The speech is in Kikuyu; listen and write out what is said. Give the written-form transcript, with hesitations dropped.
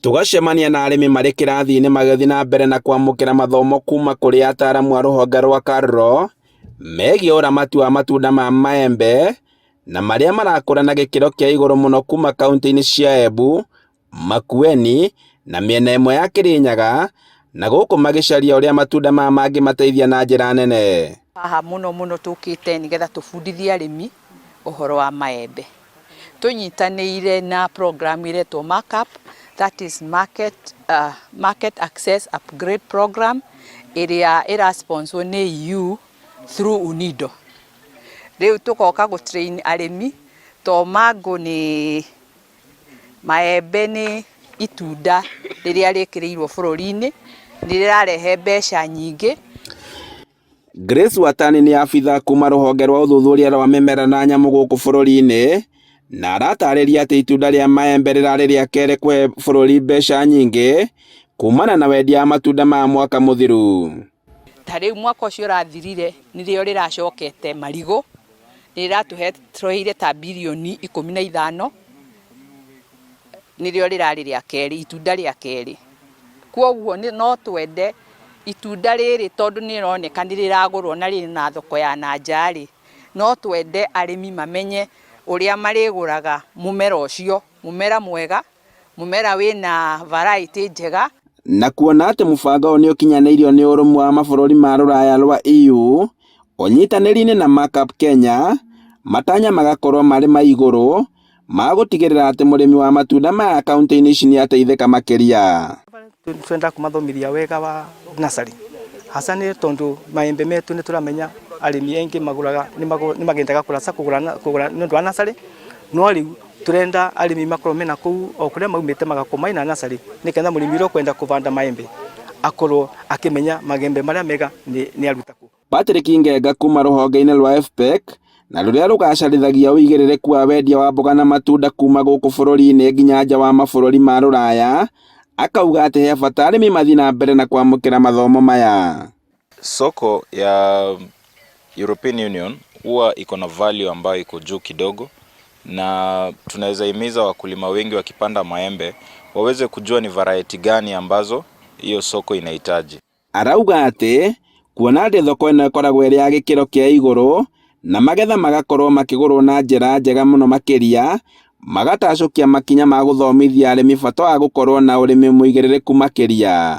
Tugacemania na arĩmi marĩ kĩrathi-inĩ magĩthiĩ na mbere na kwamũkĩra mathomo kuma kũrĩ ataaramu a rũhonge rwa KALRO megiĩ ũramati wa matunda ma maembe na marĩa marakũra na gĩkĩro kĩa igũrũ mũno kuma kaunti-inĩ cia Embu, Makueni na mĩena ĩmwe ya Kirinyaga, na gũkũ magĩcaria ũrĩa matunda maya mangĩmateithia na njĩra nene. Haha mũno tũkĩte nĩgetha tũbundithie arĩmi ũhoro wa maembe. Tũnyitanĩire na program iretwo markup, that is market access upgrade program, ĩrĩa ĩrasponsor nĩ EU through UNIDO. Rĩu tũkoka gũtrain arĩmi to mango nĩ maembe nĩ itunda rĩrĩa rĩkĩrĩirwo bũrũri-inĩ, nĩrĩrarehe mbeca nyingĩ. Grace Watani nĩ abitha kuma rũhonge rwa ũthuthuria rwa mĩmera na nyamũ gũkũ bũrũri-inĩ, na aratarĩria atĩ itunda rĩa maembe rĩrarĩ rĩa kerĩ kũhe bũrũri mbeca nyingĩ kumana na wendia wa matunda ma mwaka mũthiru. Ta rĩu mwaka ũcio ũrathirire nĩrĩo rĩracokete marigũ, nĩrĩratũheire ta birioni 15, nĩrĩo rĩrarĩ rĩa kerĩ, itunda rĩa kerĩ. Kwoguo no twende itunda rĩrĩ tondũ nĩrĩroneka nĩrĩragũrwo na rĩrĩ na thoko ya nanja-rĩ, no twende arĩmi mamenye ũrĩa marĩgũraga mũmera ũcio, mũmera mwega, mũmera wĩna variety njega. Na kuona atĩ mũbango ũyũ nĩũkinyanĩirio nĩ ũrũmwe wa mabũrũri ma rũraya rwa EU, ũnyitanĩri-inĩ na markup Kenya, matanya magakorwo marĩ ma igũrũ ma gũtigĩrĩra atĩ mũrĩmi wa matunda maya kaunti-inĩ ici nĩateithĩka makĩria. Twenda kumathomithia wega wa nasari, hasa nĩ tondũ maembe metu nĩtũramenya arĩmi aingĩ magũraga nĩmagendaga kũgũra nĩ ũndũ wa nasari, no rĩu turenda arĩmi makorwo mena kũu o kũrĩa maumĩte magakomaina nasari, nĩgetha mũrĩmi ũrĩa kwenda kũbanda maembe akorwo akĩmenya magembe marĩa mega nĩ aruta kũ. Patrick Ngenga kuma rũhonge-inĩ rwa FPEC na rũrĩa rũgacarithagia ũigĩrĩrĩku wa wendia wa mboga na matunda kuma gũkũ bũrũri-inĩ nginya nja wa mabũrũri ma rũraya, akauga atĩ he bata arĩmi mathiĩ na mbere na kwamũkĩra mathomo maya. Soko ya European Union huwa iko na value ambayo iko juu kidogo, na tunaweza himiza wakulima wengi wakipanda maembe waweze kujua ni variety gani ambazo hiyo soko inahitaji. Arauga atĩ kuona atĩ thoko ĩno ĩkoragwo ĩrĩ ya gĩkĩro kĩa igũrũ na magetha magakorwo makĩgũrwo na njĩra njega mũno makĩria, magatacũkia makinya ma gũthomithia arĩmi bata wa gũkorwo na ũrĩmi mũigĩrĩrĩku makĩria.